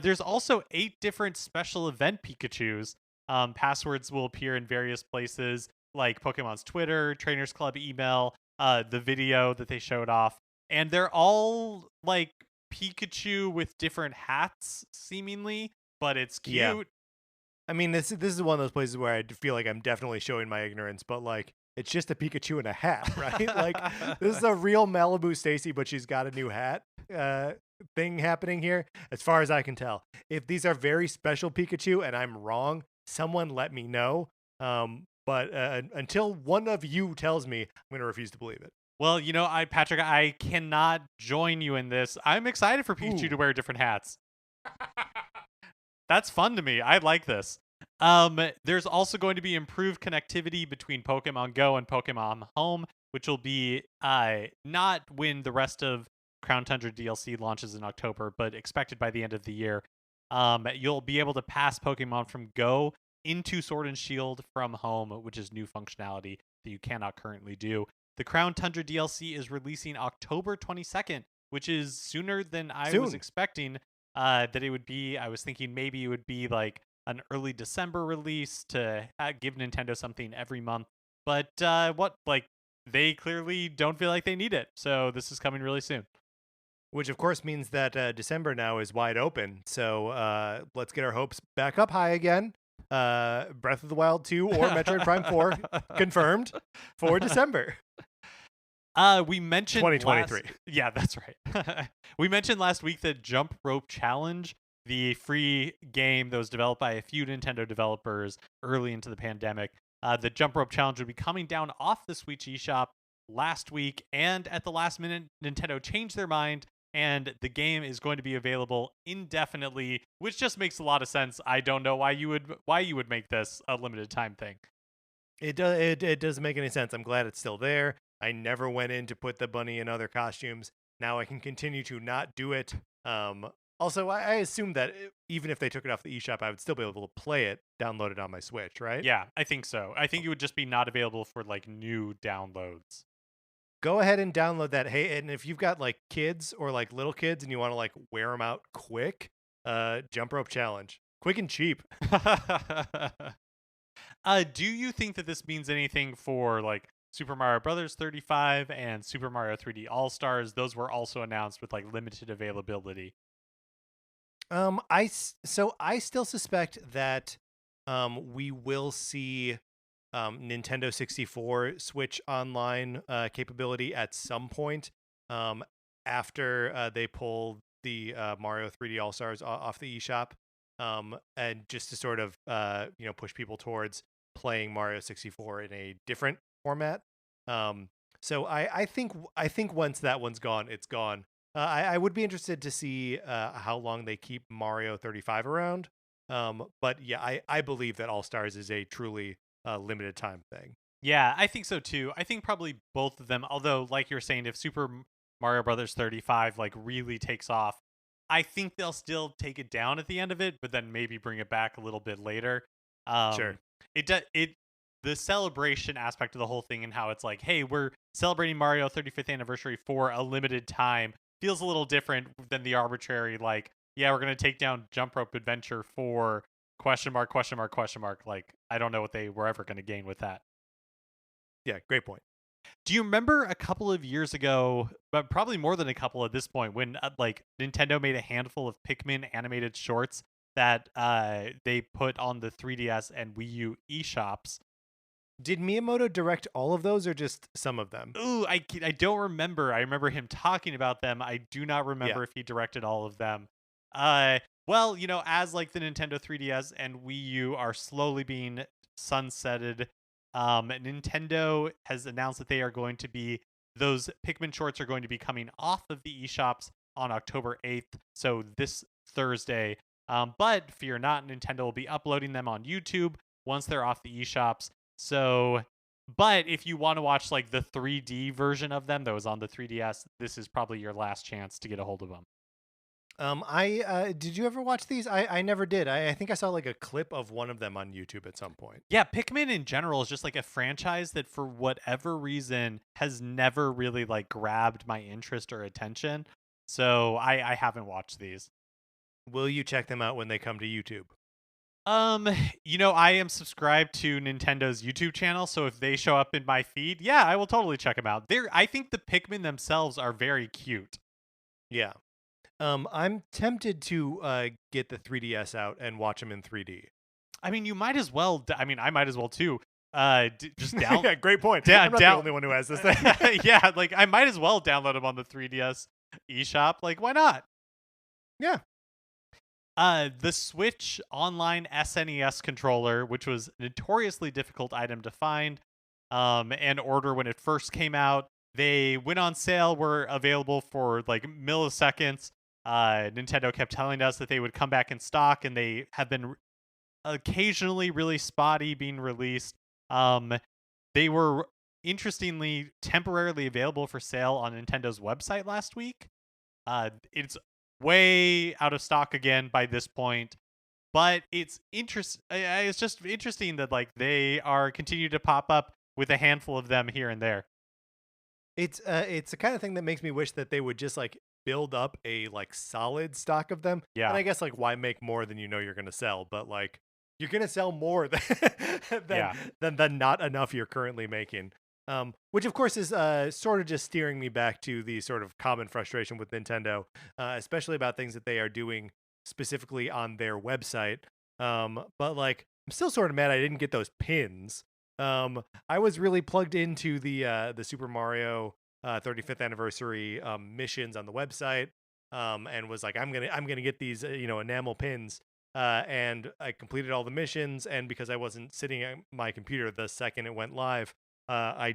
B: There's also 8 different special event Pikachus. Passwords will appear in various places like Pokemon's Twitter, Trainers Club email, the video that they showed off. And they're all like Pikachu with different hats, seemingly, but it's cute.
A: Yeah. I mean, this is one of those places where I feel like I'm definitely showing my ignorance, but like it's just a Pikachu in a hat, right? Like this is a real Malibu Stacy, but she's got a new hat thing happening here, as far as I can tell. If these are very special Pikachu and I'm wrong, someone let me know. But until one of you tells me, I'm going to refuse to believe it.
B: Well, you know, Patrick, I cannot join you in this. I'm excited for Pikachu to wear different hats. That's fun to me. I like this. There's also going to be improved connectivity between Pokemon Go and Pokemon Home, which will be not when the rest of Crown Tundra DLC launches in October, but expected by the end of the year. You'll be able to pass Pokemon from Go into Sword and Shield from Home, which is new functionality that you cannot currently do. The Crown Tundra DLC is releasing October 22nd, which is sooner than I was expecting that it would be. I was thinking maybe it would be like an early December release to give Nintendo something every month. But they clearly don't feel like they need it. So this is coming really soon.
A: Which, of course, means that December now is wide open. So let's get our hopes back up high again. Breath of the Wild 2 or Metroid Prime 4 confirmed for December.
B: We mentioned
A: 2023.
B: Yeah, that's right. We mentioned last week that Jump Rope Challenge, the free game that was developed by a few Nintendo developers early into the pandemic, the Jump Rope Challenge would be coming down off the Switch eShop last week, and at the last minute, Nintendo changed their mind, and the game is going to be available indefinitely, which just makes a lot of sense. I don't know why you would make this a limited time thing.
A: It doesn't make any sense. I'm glad it's still there. I never went in to put the bunny in other costumes. Now I can continue to not do it. Also, I assume that even if they took it off the eShop, I would still be able to play it, download it on my Switch, right?
B: Yeah, I think so. I think it would just be not available for like new downloads.
A: Go ahead and download that. Hey, and if you've got like kids or like little kids and you want to like wear them out quick, Jump Rope Challenge, quick and cheap.
B: Do you think that this means anything for like Super Mario Brothers 35 and Super Mario 3D All Stars? Those were also announced with like limited availability.
A: I still suspect that we will see Nintendo 64 Switch Online capability at some point after they pull the Mario 3D All Stars off the eShop. and just to sort of push people towards playing Mario 64 in a different format. So I think once that one's gone, it's gone. I would be interested to see how long they keep Mario 35 around. But yeah, I believe that All Stars is a truly limited time thing.
B: Yeah, I think so too. I think probably both of them. Although, like you're saying, if Mario Brothers 35 like really takes off, I think they'll still take it down at the end of it, but then maybe bring it back a little bit later.
A: Sure.
B: It does it the celebration aspect of the whole thing and how it's like, hey, we're celebrating Mario 35th anniversary for a limited time feels a little different than the arbitrary like, yeah, we're gonna take down Jump Rope Adventure for question mark question mark question mark. Like, I don't know what they were ever gonna gain with that.
A: Yeah, great point.
B: Do you remember a couple of years ago, but probably more than a couple at this point, when like Nintendo made a handful of Pikmin animated shorts that they put on the 3DS and Wii U eShops?
A: Did Miyamoto direct all of those or just some of them?
B: Ooh, I don't remember. I remember him talking about them. I do not
A: Yeah.
B: remember if he directed all of them. Well, as like the Nintendo 3DS and Wii U are slowly being sunsetted, Nintendo has announced that they are going to be those Pikmin shorts are going to be coming off of the eShops on October 8th, so this Thursday. But fear not, Nintendo will be uploading them on YouTube once they're off the eShops. So, but if you want to watch like the 3D version of them that was on the 3DS, this is probably your last chance to get a hold of them.
A: I did you ever watch these? I never did. I think I saw like a clip of one of them on YouTube at some point.
B: Yeah, Pikmin in general is just like a franchise that for whatever reason has never really like grabbed my interest or attention. So I haven't watched these.
A: Will you check them out when they come to YouTube?
B: Um, I am subscribed to Nintendo's YouTube channel, so if they show up in my feed, yeah, I will totally check them out. I think the Pikmin themselves are very cute.
A: Yeah. I'm tempted to get the 3DS out and watch them in 3D.
B: I mean, you might as well. I mean, I might as well too. Just down.
A: Yeah, great point.
B: I'm
A: not the only one who has this thing.
B: Yeah, like I might as well download them on the 3DS eShop. Like, why not?
A: Yeah.
B: The Switch Online SNES controller, which was a notoriously difficult item to find, and order when it first came out. They went on sale, were available for like milliseconds. Nintendo kept telling us that they would come back in stock, and they have been occasionally really spotty being released. They were interestingly temporarily available for sale on Nintendo's website last week. It's way out of stock again by this point, but it's it's just interesting that like they are continue to pop up with a handful of them here and there.
A: It's the kind of thing that makes me wish that they would just like build up a like solid stock of them.
B: Yeah.
A: And I guess like why make more than you know you're gonna sell, but like you're gonna sell more than
B: Yeah.
A: than not enough you're currently making. Which of course is sort of just steering me back to the sort of common frustration with Nintendo, especially about things that they are doing specifically on their website. But like I'm still sort of mad I didn't get those pins. I was really plugged into the Super Mario 35th anniversary missions on the website, and was like, I'm gonna get these enamel pins. And I completed all the missions, and because I wasn't sitting at my computer the second it went live, I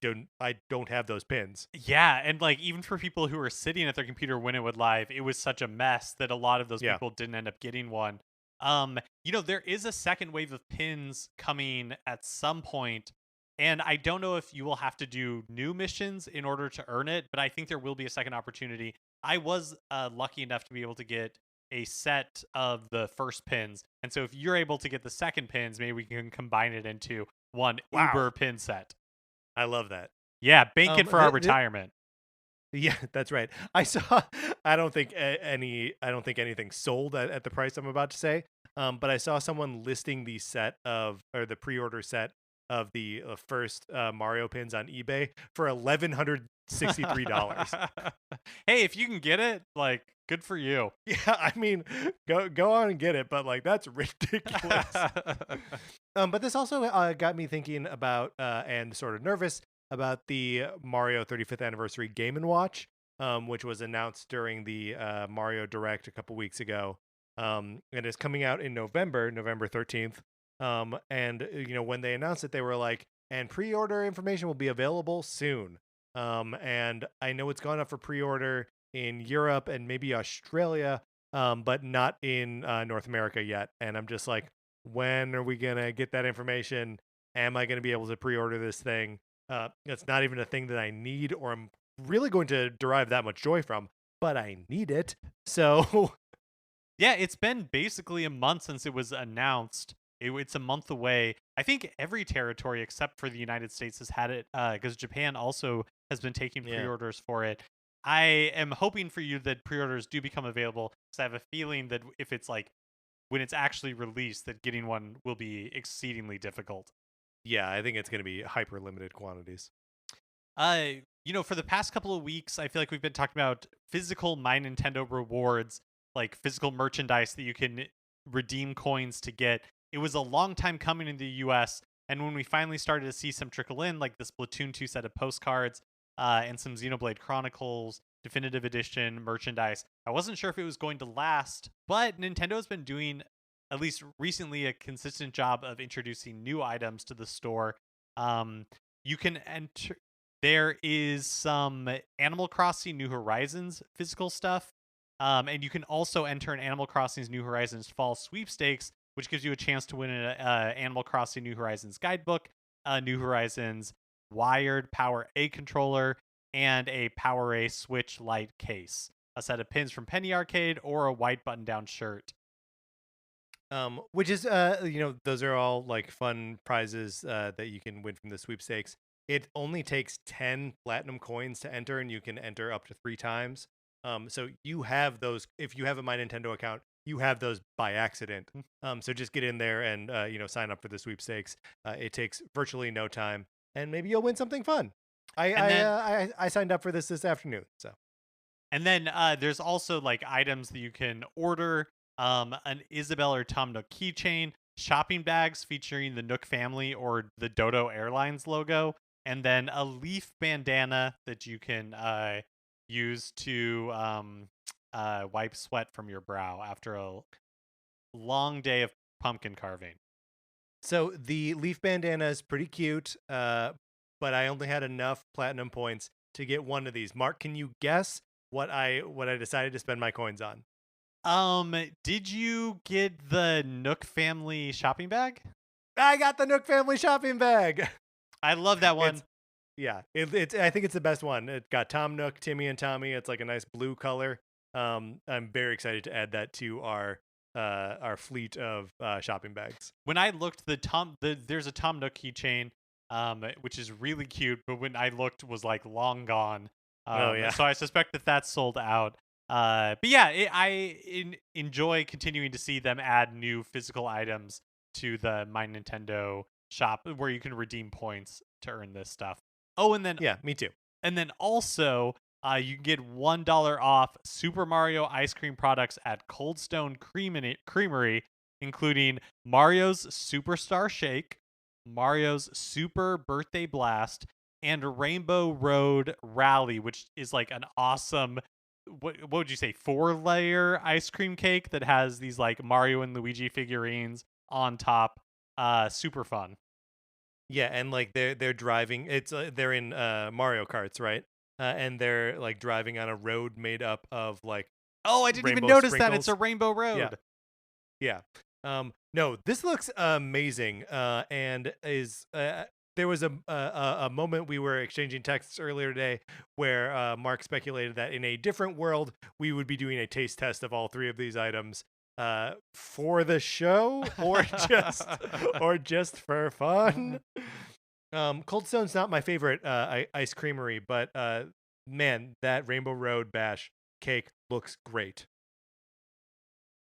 A: don't have those pins.
B: Yeah, and like even for people who were sitting at their computer when it would live, it was such a mess that a lot of those
A: Yeah.
B: people didn't end up getting one. There is a second wave of pins coming at some point, and I don't know if you will have to do new missions in order to earn it, but I think there will be a second opportunity. I was lucky enough to be able to get a set of the first pins, and so if you're able to get the second pins, maybe we can combine it into one
A: Wow.
B: Uber pin set.
A: I love that.
B: Yeah, bank it for our retirement.
A: Yeah, that's right. I saw. I don't think anything sold at the price I'm about to say. But I saw someone listing the pre-order set of the first Mario pins on eBay for $1,163.
B: Hey, if you can get it, like, good for you.
A: Yeah, I mean, go on and get it, but like that's ridiculous. But this also got me thinking about and sort of nervous about the Mario 35th anniversary Game & Watch, which was announced during the Mario Direct a couple weeks ago. and it's coming out in November 13th. And when they announced it, they were like, and pre-order information will be available soon. And I know it's gone up for pre-order in Europe and maybe Australia, but not in North America yet. And I'm just like, when are we gonna get that information? Am I gonna be able to pre-order this thing? It's not even a thing that I need or I'm really going to derive that much joy from, but I need it. So
B: Yeah, it's been basically a month since it was announced. It's a month away. I think every territory except for the United States has had it, because Japan also has been taking
A: yeah.
B: pre-orders for it. I am hoping for you that pre-orders do become available, because I have a feeling that if it's like when it's actually released, that getting one will be exceedingly difficult.
A: Yeah, I think it's going to be hyper limited quantities.
B: For the past couple of weeks, I feel like we've been talking about physical My Nintendo rewards, like physical merchandise that you can redeem coins to get. It was a long time coming in the US, and when we finally started to see some trickle in, like the Splatoon 2 set of postcards, and some Xenoblade Chronicles Definitive Edition merchandise, I wasn't sure if it was going to last, but Nintendo has been doing, at least recently, a consistent job of introducing new items to the store. You can enter. There is some Animal Crossing New Horizons physical stuff. And you can also enter an Animal Crossing's New Horizons fall sweepstakes, which gives you a chance to win an Animal Crossing New Horizons guidebook, New Horizons wired Power A controller, and a Power A Switch Lite case, a set of pins from Penny Arcade, or a white button-down shirt.
A: Which is those are all like fun prizes that you can win from the sweepstakes. It only takes 10 platinum coins to enter, and you can enter up to 3 times. So you have those if you have a My Nintendo account, you have those by accident. So just get in there and sign up for the sweepstakes. It takes virtually no time, and maybe you'll win something fun. I signed up for this afternoon. So
B: And then there's also like items that you can order. An Isabelle or Tom Nook keychain, shopping bags featuring the Nook family or the Dodo Airlines logo, and then a leaf bandana that you can use to wipe sweat from your brow after a long day of pumpkin carving.
A: So the leaf bandana is pretty cute, but I only had enough platinum points to get one of these. Mark, can you guess what I decided to spend my coins on?
B: Did you get the Nook family shopping bag?
A: I got the Nook family shopping bag.
B: I love that one.
A: It's I think it's the best one. It got Tom Nook, Timmy, and Tommy. It's like a nice blue color. I'm very excited to add that to our fleet of shopping bags.
B: When I looked, there's a Tom Nook keychain, which is really cute, but when I looked, was like long gone. So I suspect that that's sold out. But yeah, I enjoy continuing to see them add new physical items to the My Nintendo shop where you can redeem points to earn this stuff. Oh, and then
A: yeah, me too.
B: And then also, you can get $1 off Super Mario ice cream products at Cold Stone Creamery, including Mario's Superstar Shake, Mario's Super Birthday Blast, and Rainbow Road Rally, which is like an awesome, what would you say, 4-layer ice cream cake that has these like Mario and Luigi figurines on top. Super fun.
A: Yeah, and like they're driving. They're in Mario Karts, right? And they're like driving on a road made up of like
B: I didn't even
A: rainbow
B: notice that
A: sprinkles.
B: it's a rainbow road.
A: Yeah. No, this looks amazing. And is there was a moment we were exchanging texts earlier today where Mark speculated that in a different world we would be doing a taste test of all 3 of these items for the show or just for fun. Cold Stone's not my favorite ice creamery, but man, that Rainbow Road Bash cake looks great.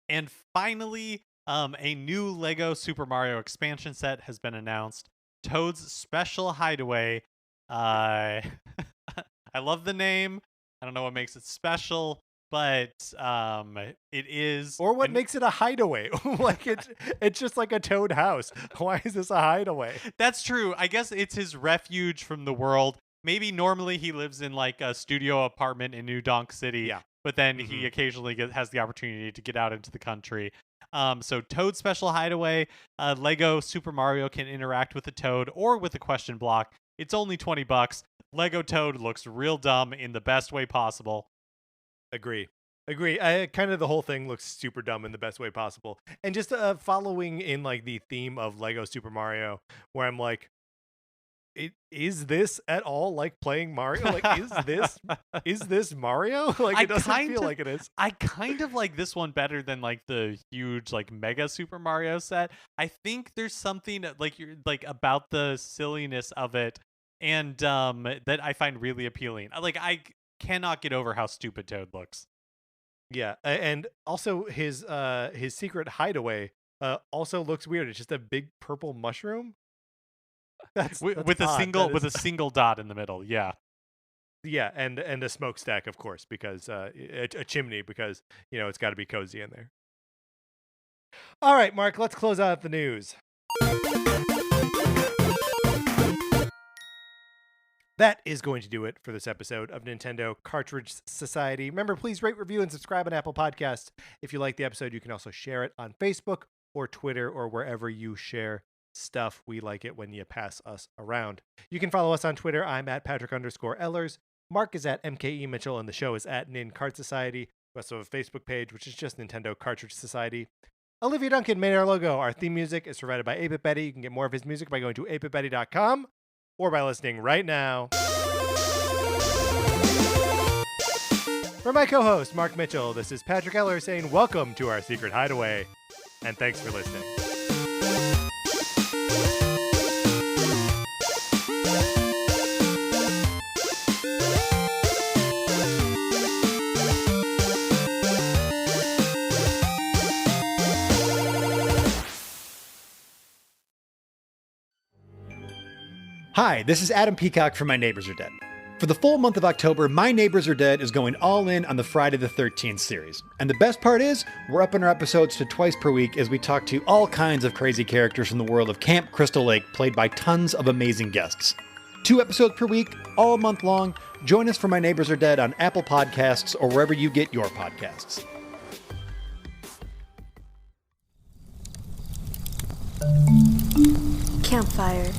B: And finally, a new Lego Super Mario expansion set has been announced. Toad's Special Hideaway. I love the name. I don't know what makes it special, but it is.
A: Or what makes it a hideaway? Like it's just like a Toad house. Why is this a hideaway?
B: That's true. I guess it's his refuge from the world. Maybe normally he lives in like a studio apartment in New Donk City.
A: Yeah.
B: but then he occasionally has the opportunity to get out into the country. So Toad's Special Hideaway, Lego Super Mario can interact with the Toad or with the question block. It's only $20. Lego Toad looks real dumb in the best way possible.
A: Agree. Kind of the whole thing looks super dumb in the best way possible. And just following in like the theme of Lego Super Mario, where I'm like, is this at all like playing Mario? Like, is this Mario? Like, it doesn't feel like it is.
B: I kind of like this one better than like the huge like Mega Super Mario set. I think there's something like about the silliness of it, and that I find really appealing. Like, I cannot get over how stupid Toad looks.
A: Yeah, and also his secret hideaway also looks weird. It's just a big purple mushroom. That's
B: with
A: odd.
B: a single dot in the middle. Yeah.
A: Yeah, and a smokestack, of course, because a chimney, because it's got to be cozy in there. All right, Mark, let's close out the news. That is going to do it for this episode of Nintendo Cartridge Society. Remember, please rate, review, and subscribe on Apple Podcasts. If you like the episode, you can also share it on Facebook or Twitter or wherever you share stuff. We like it when you pass us around. You can follow us on Twitter. I'm at Patrick_Ellers. Mark is at MKE Mitchell, and the show is at Nin Cart Society. We also have a Facebook page, which is just Nintendo Cartridge Society. Olivia Duncan made our logo. Our theme music is provided by 8-Bit Betty. You can get more of his music by going to 8bitbetty.com or by listening right now. For my co-host, Mark Mitchell, this is Patrick Eller saying welcome to our secret hideaway, and thanks for listening.
C: Hi, this is Adam Peacock from My Neighbors Are Dead. For the full month of October, My Neighbors Are Dead is going all in on the Friday the 13th series. And the best part is, we're upping our episodes to twice per week as we talk to all kinds of crazy characters from the world of Camp Crystal Lake, played by tons of amazing guests. 2 episodes per week, all month long. Join us for My Neighbors Are Dead on Apple Podcasts or wherever you get your podcasts.
D: Campfire.